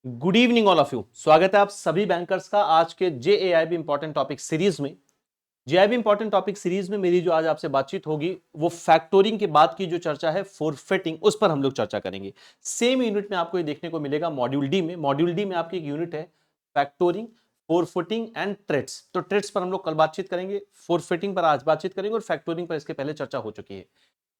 Good evening all of you. स्वागत है आप सभी बैंकर्स का आज के जेएआईबी इंपॉर्टेंट टॉपिक सीरीज में। जेआईबी इंपॉर्टेंट टॉपिक सीरीज में मेरी जो आज आपसे बातचीत होगी वो फैक्टोरिंग के बाद की जो चर्चा है फोरफिटिंग, उस पर हम लोग चर्चा करेंगे। सेम यूनिट में आपको ये देखने को मिलेगा मॉड्यूल डी में। मॉड्यूल डी में आपकी एक यूनिट है फैक्टोरिंग, फोरफिटिंग एंड ट्रेड्स। तो ट्रेड्स पर हम लोग कल बातचीत करेंगे, फोरफिटिंग पर आज बातचीत करेंगे और फैक्टोरिंग पर इसके पहले चर्चा हो चुकी है।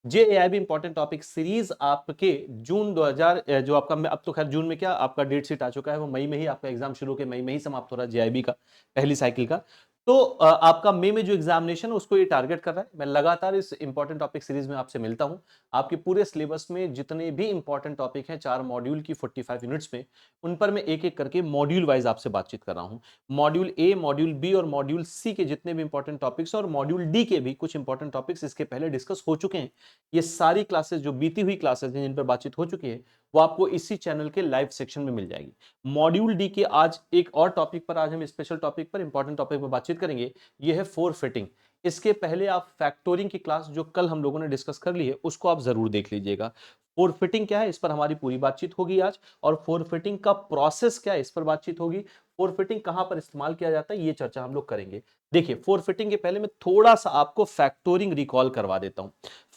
जेएआईबी इंपॉर्टेंट टॉपिक सीरीज आपके जून 2000 जो आपका, अब तो खैर जून में क्या आपका डेट शीट आ चुका है, वो मई में ही आपका एग्जाम शुरू के मई में ही समाप्त हो रहा है जेआईबी का पहली साइकिल का। तो आपका मई में जो एग्जामिनेशन है उसको ये टारगेट कर रहा है। मैं लगातार इस इंपॉर्टेंट टॉपिक सीरीज में आपसे मिलता हूं। आपके पूरे सिलेबस में जितने भी इंपॉर्टेंट टॉपिक हैं 4 मॉड्यूल की 45 यूनिट्स में, उन पर मैं एक एक करके मॉड्यूल वाइज आपसे बातचीत कर रहा हूं। मॉड्यूल ए, मॉड्यूल बी और मॉड्यूल सी के जितने भी इंपॉर्टेंट टॉपिक्स और मॉड्यूल डी के भी कुछ इंपॉर्टेंट टॉपिक्स इसके पहले डिस्कस हो चुके हैं। ये सारी क्लासेस जो बीती हुई क्लासेस हैं जिन पर बातचीत हो चुकी है वो आपको इसी चैनल के लाइव सेक्शन में मिल जाएगी। मॉड्यूल डी के आज एक और टॉपिक पर, आज हम स्पेशल टॉपिक पर, इंपॉर्टेंट टॉपिक पर बातचीत करेंगे। ये है फोर फिटिंग। इसके पहले आप फैक्टोरिंग की क्लास जो कल हम लोगों ने डिस्कस कर ली है उसको आप जरूर देख लीजिएगा। फोर फिटिंग क्या है इस पर हमारी पूरी बातचीत होगी आज, और फोर फिटिंग का प्रोसेस क्या है इस पर बातचीत होगी। फोर फिटिंग कहां पर इस्तेमाल किया जाता है ये चर्चा हम लोग करेंगे। देखिए, फोर फिटिंग के पहले मैं थोड़ा सा आपको फैक्टोरिंग रिकॉल करवा देता हूं।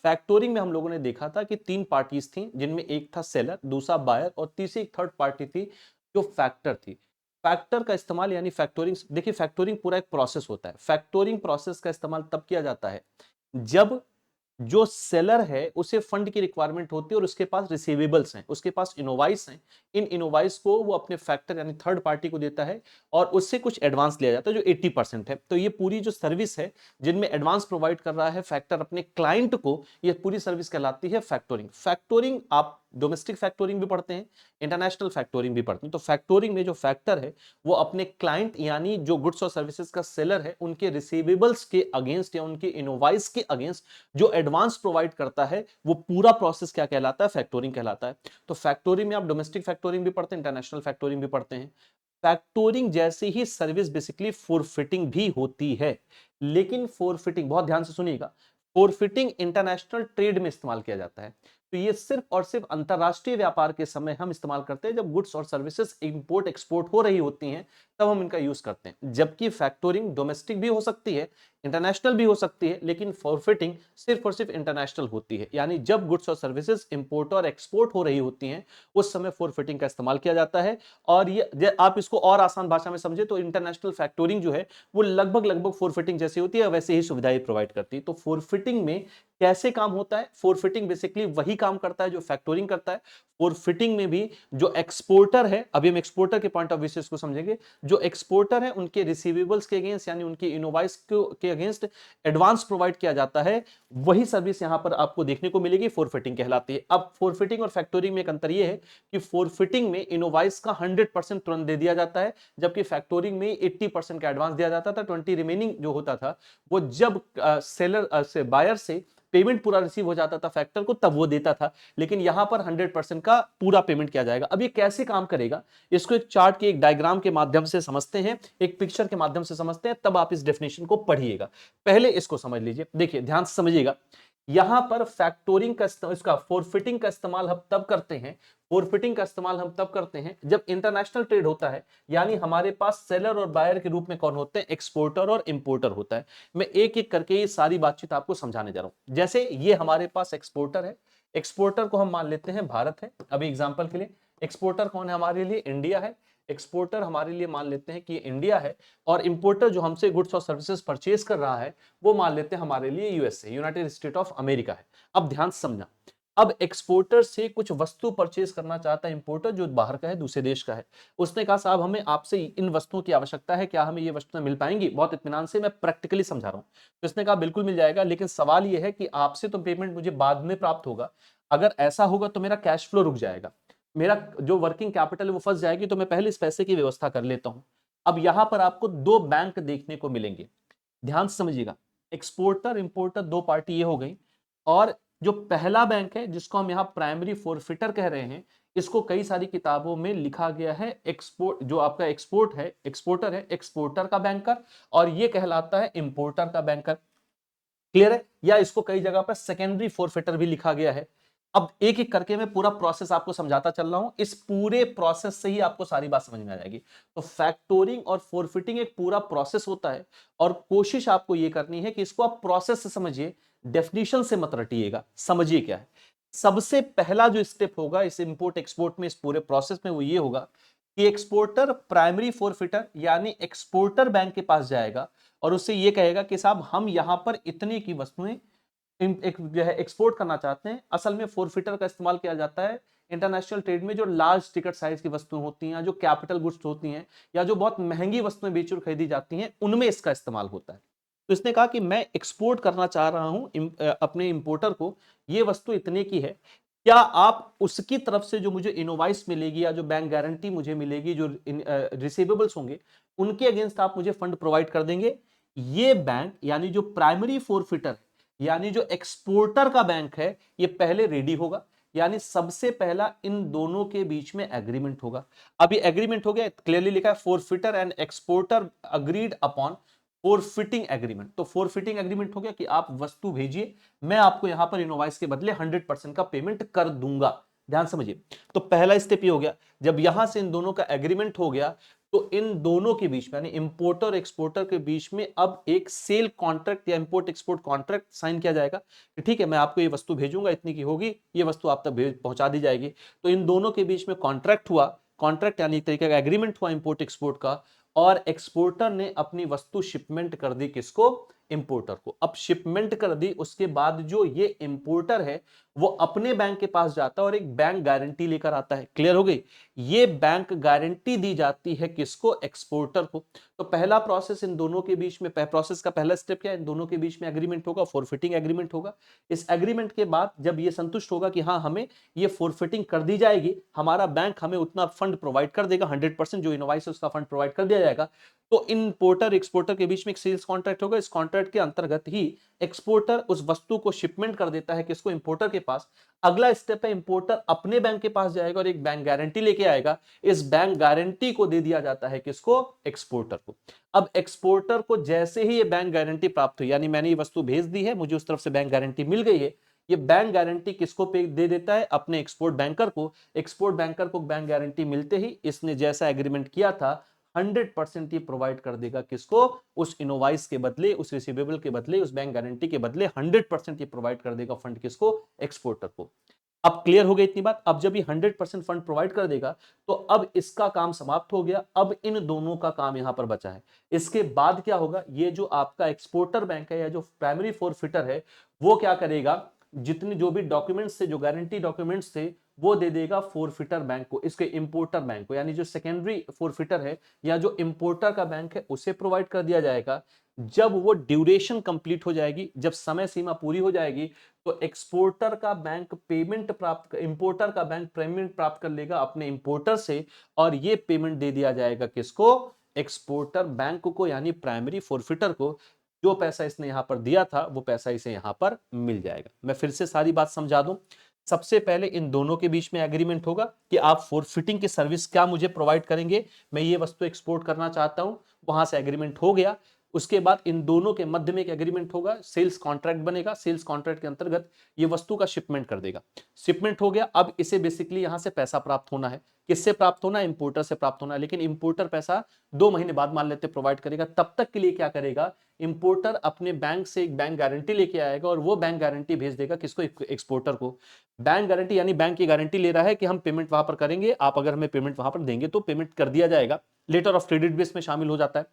फैक्टोरिंग में हम लोगों ने देखा था कि 3 पार्टीज थी, जिनमें एक था सेलर, दूसरा बायर और तीसरी एक थर्ड पार्टी थी जो फैक्टर थी। फैक्टर का इस्तेमाल यानी फैक्टोरिंग, देखिए फैक्टोरिंग पूरा एक प्रोसेस होता है। फैक्टोरिंग प्रोसेस का इस्तेमाल तब किया जाता है जब जो सेलर है उसे फंड की रिक्वायरमेंट होती है और उसके पास रिसीवेबल्स हैं, उसके पास इनोवाइस हैं। इन इनोवाइस को वो अपने फैक्टर यानी थर्ड पार्टी को देता है और उससे कुछ एडवांस लिया जाता है जो 80% है। तो ये पूरी जो सर्विस है जिनमें एडवांस प्रोवाइड कर रहा है फैक्टर अपने क्लाइंट को, ये पूरी सर्विस कहलाती है फैक्टोरिंग। फैक्टोरिंग आप डोमेस्टिक फैक्टोरिंग भी पढ़ते हैं, इंटरनेशनल फैक्टोरिंग भी पढ़ते हैं। तो फैक्टोरिंग में जो फैक्टर है वो अपने क्लाइंट यानी जो गुड्स और सर्विसेज का सेलर है उनके रिसीवेबल्स के अगेंस्ट या उनके इनोवाइस के अगेंस्ट जो एडवांस प्रोवाइड करता है, वो पूरा प्रोसेस क्या कहलाता है? फैक्टोरिंग कहलाता है। तो फैक्टोरिंग में आप डोमेस्टिक फैक्टोरिंग भी पढ़ते हैं, इंटरनेशनल फैक्टोरिंग भी पढ़ते हैं। फैक्टोरिंग जैसी ही सर्विस बेसिकली फोरफिटिंग भी होती है, लेकिन फोरफिटिंग बहुत ध्यान से सुनिएगा, फोरफिटिंग इंटरनेशनल ट्रेड में इस्तेमाल किया जाता है। तो ये सिर्फ और सिर्फ अंतरराष्ट्रीय व्यापार के समय हम इस्तेमाल करते हैं, जब गुड्स और सर्विसेज इंपोर्ट एक्सपोर्ट हो रही होती हैं तब हम इनका यूज करते हैं। जबकि फैक्टोरिंग डोमेस्टिक भी हो सकती है, इंटरनेशनल भी हो सकती है, लेकिन फॉरफिटिंग सिर्फ और सिर्फ इंटरनेशनल होती है। यानी जब गुड्स और सर्विसेज इंपोर्ट और एक्सपोर्ट हो रही होती हैं उस समय फॉरफिटिंग का इस्तेमाल किया जाता है। और ये आप इसको और आसान भाषा में समझे तो इंटरनेशनल फैक्टोरिंग जो है वो लगभग लगभग फॉरफिटिंग जैसी होती है, वैसे ही सुविधाएं प्रोवाइड करती है। तो फॉरफिटिंग में कैसे काम होता है? फॉरफिटिंग बेसिकली वही काम करता है जो फैक्टोरिंग करता है। फॉरफिटिंग में भी जो एक्सपोर्टर है, अभी हम एक्सपोर्टर के पॉइंट ऑफ व्यू से इसको समझेंगे, जो एक्सपोर्टर है उनके रिसीवेबल्स के अगेंस्ट यानी उनके इनोवाइस के अगेंस्ट एडवांस प्रोवाइड किया जाता है, वही सर्विस यहां पर आपको देखने को मिलेगी, फोरफिटिंग कहलाती है। अब फोरफिटिंग और फैक्टोरिंग में एक अंतर यह है कि फोरफिटिंग में इनोवाइस का 100% तुरंत दे दिया जाता है, जबकि फैक्टोरिंग में 80% का एडवांस दिया जाता था। 20 रिमेनिंग जो होता था वो जब सेलर से बायर से पेमेंट पूरा रिसीव हो जाता था फैक्टर को तब वो देता था, लेकिन यहां पर 100% का पूरा पेमेंट किया जाएगा। अब ये कैसे काम करेगा इसको एक चार्ट के, एक डायग्राम के माध्यम से समझते हैं, एक पिक्चर के माध्यम से समझते हैं, तब आप इस डेफिनेशन को पढ़िएगा। पहले इसको समझ लीजिए, देखिए ध्यान से समझिएगा। यहां पर फैक्टोरिंग का इसका फोरफिटिंग का इस्तेमाल हम तब करते हैं, फोरफिटिंग का इस्तेमाल हम तब करते हैं जब इंटरनेशनल ट्रेड होता है, यानी हमारे पास सेलर और बायर के रूप में कौन होते हैं? एक्सपोर्टर और इंपोर्टर होता है। मैं एक एक करके ये सारी बातचीत आपको समझाने जा रहा हूं। जैसे ये हमारे पास एक्सपोर्टर है, एक्सपोर्टर को हम मान लेते हैं भारत है अभी एग्जांपल के लिए। एक्सपोर्टर कौन है हमारे लिए? इंडिया है। एक्सपोर्टर हमारे लिए मान लेते हैं कि इंडिया है, और इंपोर्टर जो हमसे गुड्स और सर्विसेज परचेज कर रहा है वो मान लेते हैं हमारे लिए USA, United state of America है। अब ध्यान से समझना, अब एक्सपोर्टर से कुछ वस्तु परचेज करना चाहता है इंपोर्टर जो बाहर का है, दूसरे देश का है। उसने कहा साहब हमें आपसे इन वस्तुओं की आवश्यकता है, क्या हमें ये वस्तुएं मिल पाएंगी? बहुत इत्मीनान से मैं प्रैक्टिकली समझा रहा हूं। तो इसने कहा बिल्कुल मिल जाएगा, लेकिन सवाल यह है कि आपसे तो पेमेंट मुझे बाद में प्राप्त होगा। अगर ऐसा होगा तो मेरा कैश फ्लो रुक जाएगा, मेरा जो वर्किंग कैपिटल है वो फंस जाएगी, तो मैं पहले इस पैसे की व्यवस्था कर लेता हूं। अब यहां पर आपको दो बैंक देखने को मिलेंगे, ध्यान से समझिएगा। एक्सपोर्टर इंपोर्टर दो पार्टी ये हो गई, और जो पहला बैंक है जिसको हम यहां प्राइमरी फोरफिटर कह रहे हैं, इसको कई सारी किताबों में लिखा गया है एक्सपोर्ट, जो आपका एक्सपोर्ट है, एक्सपोर्टर है, एक्सपोर्टर का बैंकर, और ये कहलाता है इंपोर्टर का बैंकर। क्लियर है? या इसको कई जगह पर सेकेंडरी फोरफिटर भी लिखा गया है। अब एक एक करके मैं पूरा प्रोसेस आपको समझाता चल रहा हूं, इस पूरे प्रोसेस से ही आपको सारी बात समझ में आ जाएगी। तो फैक्टोरिंग और फोरफिटिंग एक पूरा प्रोसेस होता है, और कोशिश आपको यह करनी है कि इसको आप प्रोसेस से समझिए, डेफिनेशन से मत रटिएगा, समझिए क्या है। सबसे पहला जो स्टेप होगा इस इंपोर्ट एक्सपोर्ट में, इस पूरे प्रोसेस में, वो ये होगा कि एक्सपोर्टर प्राइमरी फोरफिटर यानी एक्सपोर्टर बैंक के पास जाएगा और उससे ये कहेगा कि साहब हम यहां पर इतने की वस्तुएं एक जो है एक्सपोर्ट करना चाहते हैं। असल में फोरफिटर का इस्तेमाल किया जाता है इंटरनेशनल ट्रेड में, जो लार्ज टिकट साइज की वस्तुएं होती हैं, जो कैपिटल गुड्स होती हैं, या जो बहुत महंगी वस्तुएं बेची और खरीदी जाती हैं, उनमें इसका इस्तेमाल होता है। तो इसने कहा कि मैं एक्सपोर्ट करना चाह रहा हूं अपने इंपोर्टर को, ये वस्तु इतने की है, क्या आप उसकी तरफ से जो मुझे इनवॉइस मिलेगी या जो बैंक गारंटी मुझे मिलेगी, जो रिसीवेबल्स होंगे, उनके अगेंस्ट आप मुझे फंड प्रोवाइड कर देंगे। ये बैंक यानी जो प्राइमरी फोरफिटर यानी जो एक्सपोर्टर का बैंक है, ये पहले रेडी होगा, यानी सबसे पहला इन दोनों के बीच में एग्रीमेंट होगा। अब ये एग्रीमेंट हो गया, क्लियरली लिखा है forfaiter and exporter agreed upon forfaiting agreement. तो फोरफिटिंग एग्रीमेंट हो गया कि आप वस्तु भेजिए, मैं आपको यहां पर इनवॉइस के बदले 100% का पेमेंट कर दूंगा। ध्यान समझिए, तो पहला स्टेप ये हो गया। जब यहां से इन दोनों का एग्रीमेंट हो गया, तो इन दोनों के बीच में यानी इंपोर्टर और एक्सपोर्टर के बीच में अब एक सेल कॉन्ट्रैक्ट या इंपोर्ट एक्सपोर्ट कॉन्ट्रैक्ट साइन किया जाएगा कि ठीक है, मैं आपको ये वस्तु भेजूंगा, इतनी की होगी, ये वस्तु आप तक पहुंचा दी जाएगी। तो इन दोनों के बीच में कॉन्ट्रैक्ट हुआ, कॉन्ट्रैक्ट यानी एक तरीके का एग्रीमेंट हुआ इंपोर्ट एक्सपोर्ट का, और एक्सपोर्टर ने अपनी वस्तु शिपमेंट कर दी किसको? इंपोर्टर को। अब शिपमेंट कर दी, उसके बाद जो ये इंपोर्टर है वो अपने बैंक के पास जाता है और एक बैंक गारंटी लेकर आता है। क्लियर हो गई? ये बैंक गारंटी दी जाती है किसको? एक्सपोर्टर को। तो पहला प्रोसेस इन दोनों के बीच में, प्रोसेस का पहला स्टेप क्या है? इन दोनों के बीच में एग्रीमेंट होगा, फोरफिटिंग एग्रीमेंट होगा। इस एग्रीमेंट के बाद जब ये संतुष्ट होगा कि हाँ हमें ये फोरफिटिंग कर दी जाएगी, हमारा बैंक हमें उतना फंड प्रोवाइड कर देगा, 100% जो इनवॉइस है उसका फंड प्रोवाइड कर दिया जाएगा, तो इंपोर्टर एक्सपोर्टर के बीच में एक सेल्स कॉन्ट्रैक्ट होगा। इस कॉन्ट्रैक्ट के अंतर्गत ही एक्सपोर्टर उस वस्तु को शिपमेंट कर देता है किसको? इंपोर्टर के पास। अगला स्टेप है, इंपोर्टर अपने बैंक के पास जाएगा और एक बैंक गारंटी लेके आएगा। इस बैंक गारंटी को दे दिया जाता है किसको? एक्सपोर्टर को। अब एक्सपोर्टर को जैसे ही ये बैंक गारंटी प्राप्त हुई, यानी मैंने ये वस्तु भेज दी है, मुझे उस तरफ से बैंक गारंटी मिल गई है, ये बैंक गारंटी किसको पे दे देता है? अपने एक्सपोर्ट बैंकर को। एक्सपोर्ट बैंकर को बैंक गारंटी मिलते ही इसने जैसा एग्रीमेंट किया था 100% ये प्रोवाइड कर देगा किसको? उस इनवॉइस के बदले, उस रिसीवेबल के बदले, उस बैंक गारंटी के बदले 100% ये प्रोवाइड कर देगा फंड किसको? एक्सपोर्टर को। अब क्लियर हो गई इतनी बात? अब जब ये 100% फंड प्रोवाइड कर देगा तो अब इसका काम समाप्त हो गया। अब इन दोनों का काम यहां पर बचा है। इसके बाद क्या होगा? ये जो आपका एक्सपोर्टर बैंक है या जो प्राइमरी फोरफिटर है, वो क्या करेगा? जितने जो भी डॉक्यूमेंट्स थे, जो गारंटी डॉक्यूमेंट्स थे, वो दे देगा फोरफिटर बैंक को, इसके इंपोर्टर बैंक को, यानी जो सेकेंडरी फोरफिटर है या जो इंपोर्टर का बैंक है उसे प्रोवाइड कर दिया जाएगा। जब वो ड्यूरेशन कंप्लीट हो जाएगी, जब समय सीमा पूरी हो जाएगी, तो एक्सपोर्टर का बैंक पेमेंट प्राप्त, इंपोर्टर का बैंक पेमेंट प्राप्त कर लेगा अपने इंपोर्टर से, और ये पेमेंट दे दिया जाएगा किसको? एक्सपोर्टर बैंक को, यानी प्राइमरी फोरफिटर को। जो पैसा इसने यहां पर दिया था वो पैसा इसे यहां पर मिल जाएगा। मैं फिर से सारी बात समझा दूं। सबसे पहले इन दोनों के बीच में एग्रीमेंट होगा कि आप फोरफिटिंग की सर्विस क्या मुझे प्रोवाइड करेंगे, मैं ये वस्तु एक्सपोर्ट करना चाहता हूं। वहां से एग्रीमेंट हो गया। उसके बाद इन दोनों के मध्य में एक एग्रीमेंट होगा, सेल्स कॉन्ट्रैक्ट बनेगा। सेल्स कॉन्ट्रैक्ट के अंतर्गत ये वस्तु का शिपमेंट कर देगा। शिपमेंट हो गया। अब इसे बेसिकली यहां से पैसा प्राप्त होना है। किससे प्राप्त होना है? इंपोर्टर से प्राप्त होना है। लेकिन इंपोर्टर पैसा 2 महीने बाद मान लेते प्रोवाइड करेगा। तब तक के लिए क्या करेगा? इंपोर्टर अपने बैंक से एक बैंक गारंटी लेके आएगा और वो बैंक गारंटी भेज देगा किसको? एक्सपोर्टर को। बैंक गारंटी यानी बैंक की गारंटी ले रहा है कि हम पेमेंट वहां पर करेंगे, आप अगर हमें पेमेंट वहां पर देंगे तो पेमेंट कर दिया जाएगा। लेटर ऑफ क्रेडिट बेस में शामिल हो जाता है।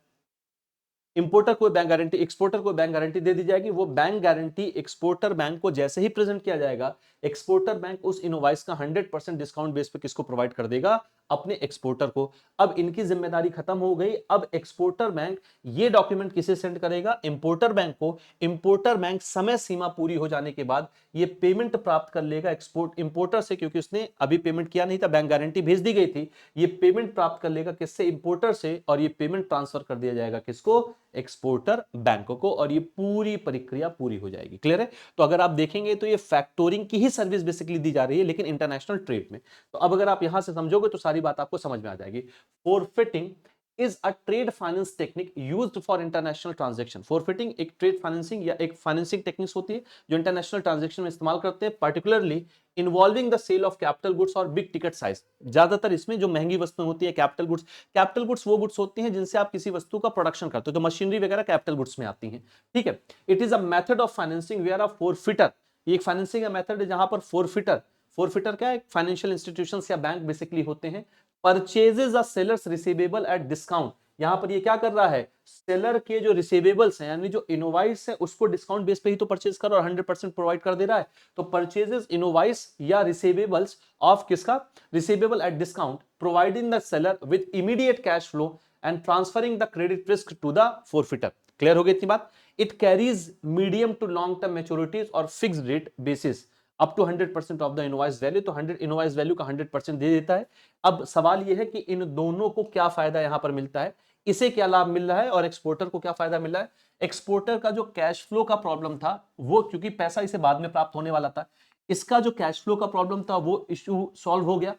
इंपोर्टर को बैंक गारंटी, एक्सपोर्टर को बैंक गारंटी दे दी जाएगी। वो बैंक गारंटी एक्सपोर्टर बैंक को जैसे ही प्रेजेंट किया जाएगा, एक्सपोर्टर बैंक उस इनवॉइस का 100% डिस्काउंट बेस पे किसको प्रोवाइड कर देगा? अपने एक्सपोर्टर को। अब इनकी जिम्मेदारी खत्म हो गई। अब एक्सपोर्टर बैंक ये डॉक्यूमेंट किसे सेंड करेगा? इंपोर्टर बैंक को। इंपोर्टर बैंक समय सीमा पूरी हो जाने के बाद ये पेमेंट प्राप्त कर लेगा एक्सपोर्ट इंपोर्टर से, क्योंकि उसने अभी पेमेंट किया नहीं था, बैंक गारंटी भेज दी गई थी। ये पेमेंट प्राप्त कर लेगा किससे? इंपोर्टर से। और ये पेमेंट ट्रांसफर कर दिया जाएगा किसको? एक्सपोर्टर बैंक को। और ये पूरी प्रक्रिया पूरी हो जाएगी। क्लियर है? तो अगर आप देखेंगे तो ये फैक्टोरिंग की ही सर्विस बेसिकली दी जा रही है, लेकिन इंटरनेशनल ट्रेड में। तो अब अगर आप यहां से समझोगे तो सारी बात आपको समझ में आ जाएगी। फोरफिटिंग is a trade finance technique used for international transaction. Forfeiting एक trade financing या एक financing techniques होती है जो international transaction में इस्तेमाल करते हैं, particularly involving the sale of capital goods और big ticket size. ज्यादातर इसमें जो महंगी वस्तुएं होती है capital goods वो goods होती हैं जिनसे आप किसी वस्तु का प्रोडक्शन करते हो, तो मशीनरी वगैरह capital goods में आती हैं, ठीक है। It is a method of financing where a forfeiter, ये एक फाइनेंसिंग का मेथड है जहां पर फोरफिटर क्या है, फाइनेंशियल इंस्टीट्यूशंस या बैंक बेसिकली होते हैं, purchases a sellers receivable at discount. यहां पर ये क्या कर रहा है, सेलर के जो रिसीवेबल्स हैं यानी जो इनोवाइस है उसको डिस्काउंट बेस पे ही तो परचेज कर और 100% प्रोवाइड कर दे रहा है, तो परचेजेस इनोवाइस या रिसीवेबल्स ऑफ किसका, receivable at discount, providing the seller with immediate cash flow and transferring the credit risk to the forfaiter. Clear हो गई इतनी बात। It carries medium to long term maturities और fixed rate basis up to 100% of the invoice value, तो 100 invoice value का 100% दे देता है। अब सवाल यह है कि इन दोनों को क्या फायदा यहां पर मिलता है, इसे क्या लाभ मिल रहा है और एक्सपोर्टर को क्या फायदा मिल रहा है। एक्सपोर्टर का जो कैश फ्लो का प्रॉब्लम था वो, क्योंकि पैसा इसे बाद में प्राप्त होने वाला था, इसका जो कैश फ्लो का प्रॉब्लम था वो इश्यू सॉल्व हो गया।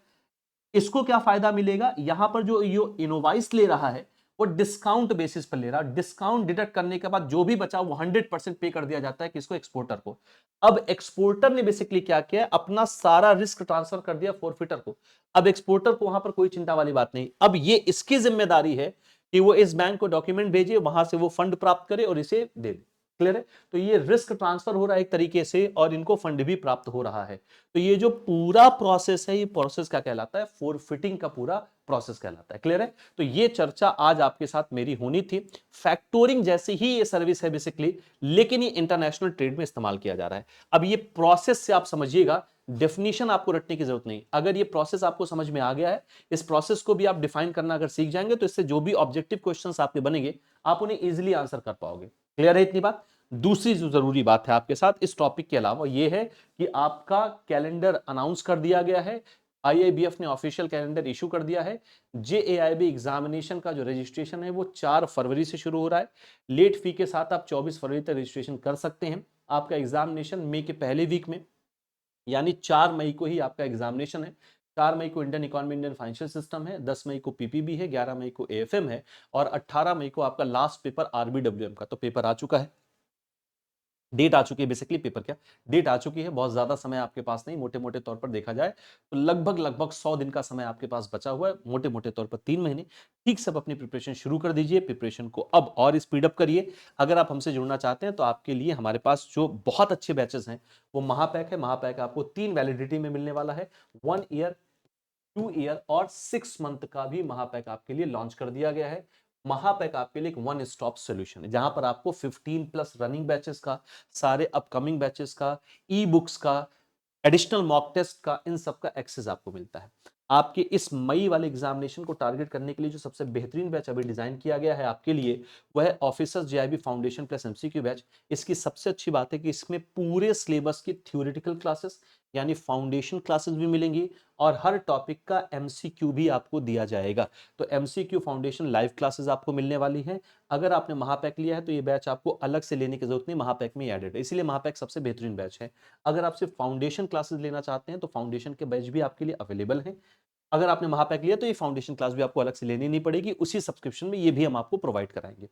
इसको क्या फायदा मिलेगा, यहां पर जो इनोवाइस ले रहा है वो डिस्काउंट बेसिस पर ले रहा है, डिस्काउंट डिडक्ट करने के बाद जो भी बचा वो 100% पे कर दिया जाता है किसको, एक्सपोर्टर को। अब एक्सपोर्टर ने बेसिकली क्या किया, अपना सारा रिस्क ट्रांसफर कर दिया फोरफिटर को। अब एक्सपोर्टर को वहां पर कोई चिंता वाली बात नहीं, अब ये इसकी जिम्मेदारी है कि वो इस बैंक को डॉक्यूमेंट भेजे, वहां से वो फंड प्राप्त करे और इसे दे दे। क्लियर है, तो ये रिस्क ट्रांसफर हो रहा है एक तरीके से और इनको फंड भी प्राप्त हो रहा है। तो ये जो पूरा प्रोसेस है, ये प्रोसेस क्या कहलाता है, फोरफिटिंग का पूरा प्रोसेस कहलाता है। क्लियर है, तो ये चर्चा आज आपके साथ मेरी होनी थी। फैक्टोरिंग जैसी ही ये सर्विस है बेसिकली, लेकिन ये इंटरनेशनल ट्रेड में इस्तेमाल किया जा रहा है। अब ये प्रोसेस से आप समझिएगा, डेफिनेशन आपको रटने की जरूरत नहीं, अगर ये प्रोसेस आपको समझ में आ गया है, इस प्रोसेस को भी आप डिफाइन करना अगर सीख जाएंगे तो इससे जो भी ऑब्जेक्टिव क्वेश्चंस आपके बनेंगे आप उन्हें इजीली आंसर कर पाओगे। क्लियर है इतनी बात। दूसरी जो जरूरी बात है आपके साथ इस टॉपिक के अलावा ये है कि आपका कैलेंडर अनाउंस कर दिया गया है, आईआईबीएफ ने ऑफिशियल कैलेंडर इशू कर दिया है। जेएआईबी एग्जामिनेशन का जो रजिस्ट्रेशन है वो 4 फरवरी से शुरू हो रहा है। लेट फी के साथ आप 24 फरवरी तक रजिस्ट्रेशन कर सकते हैं। आपका एग्जामिनेशन मई के पहले वीक में यानी 4 मई को ही आपका एग्जामिनेशन है। 4 मई को Indian economy Indian financial system है, 10 मई को पीपीबी है, 11 मई को एएफएम है और 18 मई को आपका लास्ट पेपर आरबीडब्ल्यूएम का। तो पेपर आ चुका है, डेट आ चुकी है, बेसिकली पेपर क्या, डेट आ चुकी है। बहुत ज्यादा समय आपके पास नहीं, मोटे मोटे तौर पर देखा जाए तो लगभग 100 दिन का समय आपके पास बचा हुआ है, मोटे मोटे तौर पर 3 महीने। ठीक से अपनी प्रिपरेशन शुरू कर दीजिए, प्रिपरेशन को अब और स्पीड अप करिए। अगर आप हमसे जुड़ना चाहते हैं तो आपके लिए हमारे पास जो बहुत अच्छे बैचेस हैं वो महापैक है। महापैक आपको 3 वैलिडिटी में मिलने वाला है, 1 ईयर, 2 ईयर और 6 मंथ का भी महापैक आपके लिए लॉन्च कर दिया गया है। महापैक आपके लिए एक वन स्टॉप सॉल्यूशन है जहां पर आपको 15 प्लस रनिंग बैचेस का, सारे अपकमिंग बैचेस का, ई बुक्स का, एडिशनल मॉक टेस्ट का, इन सब का एक्सेस आपको मिलता है। आपके इस मई वाले एग्जामिनेशन को टारगेट करने के लिए जो सबसे बेहतरीन बैच अभी डिजाइन किया गया है आपके लिए वह है officers JIB foundation plus MCQ batch. इसकी सबसे अच्छी बात है कि इसमें पूरे सिलेबस की थ्योरेटिकल क्लासेस यानी फाउंडेशन क्लासेस भी मिलेंगी और हर टॉपिक का एमसीक्यू भी आपको दिया जाएगा। तो एमसीक्यू फाउंडेशन लाइव क्लासेस आपको मिलने वाली हैं। अगर आपने महापैक लिया है तो ये बैच आपको अलग से लेने की जरूरत नहीं, महापैक में एडेड है, इसीलिए महापैक सबसे बेहतरीन बैच है। अगर आप सिर्फ फाउंडेशन क्लासेस लेना चाहते हैं तो फाउंडेशन के बैच भी आपके लिए अवेलेबल हैं। अगर आपने महापैक लिया तो ये फाउंडेशन क्लास भी आपको अलग से लेनी नहीं पड़ेगी, उसी सब्सक्रिप्शन में ये भी हम आपको प्रोवाइड कराएंगे।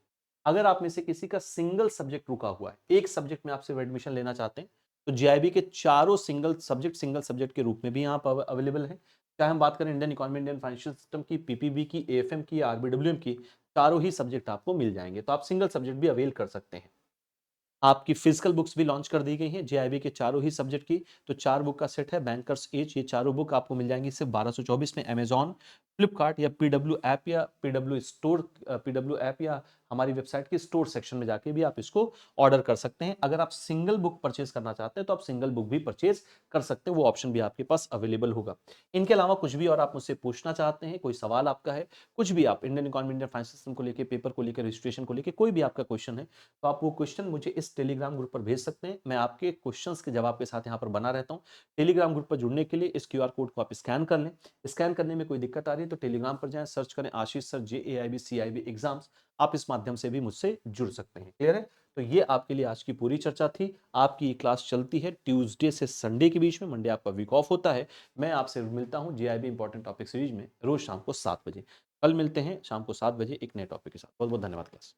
अगर आप में से किसी का सिंगल सब्जेक्ट रुका हुआ है, एक सब्जेक्ट में आपसे एडमिशन लेना चाहते हैं, तो जेआईबी के चारों सिंगल सब्जेक्ट के रूप में भी यहाँ पर अवेलेबल है। चाहे हम बात करें Indian economy Indian financial system की, पीपीबी की, एएफएम की, आरबीडब्ल्यूएम की, चारों ही सब्जेक्ट आपको मिल जाएंगे, तो आप सिंगल सब्जेक्ट भी अवेल कर सकते हैं। आपकी फिजिकल बुक्स भी लॉन्च कर दी गई हैं जेआईबी के चारों ही सब्जेक्ट की। तो 4 बुक का सेट है, बैंकर्स एज, ये चारों बुक आपको मिल जाएंगी सिर्फ 1224 में। अमेजॉन, फ्लिपकार्ट या पीडब्ल्यू ऐप या पीडब्ल्यू ऐप या हमारी वेबसाइट के स्टोर सेक्शन में जाके भी आप इसको ऑर्डर कर सकते हैं। अगर आप सिंगल बुक परचेज करना चाहते हैं तो आप सिंगल बुक भी परचेज कर सकते हैं, वो ऑप्शन भी आपके पास अवेलेबल होगा। इनके अलावा कुछ भी और आप मुझसे पूछना चाहते हैं, कोई सवाल आपका है, कुछ भी आप Indian economy Indian finance system को लेकर, पेपर को लेकर, रजिस्ट्रेशन को लेकर कोई भी आपका क्वेश्चन है तो आप वो क्वेश्चन मुझे इस टेलीग्राम ग्रुप पर भेज सकते हैं। मैं आपके क्वेश्चंस के जवाब के साथ यहाँ पर बना रहता हूँ। टेलीग्राम ग्रुप पर जुड़ने के लिए इस क्यूआर कोड को आप स्कैन कर लें। स्कैन करने में कोई दिक्कत आ रही है तो टेलीग्राम पर जाएं, सर्च करें आशीष सर जेएआईबी सीआईबी एग्जाम्स, आप इस माध्यम से भी मुझसे जुड़ सकते हैं। क्लियर है, तो ये आपके लिए आज की पूरी चर्चा थी। आपकी ये क्लास चलती है ट्यूसडे से संडे के बीच में, मंडे आपका वीक ऑफ होता है। मैं आपसे मिलता हूँ जेआईबी इंपॉर्टेंट टॉपिक सीरीज में रोज शाम को 7 बजे। कल मिलते हैं शाम को 7 बजे एक नए टॉपिक के साथ। बहुत बहुत धन्यवाद क्लास।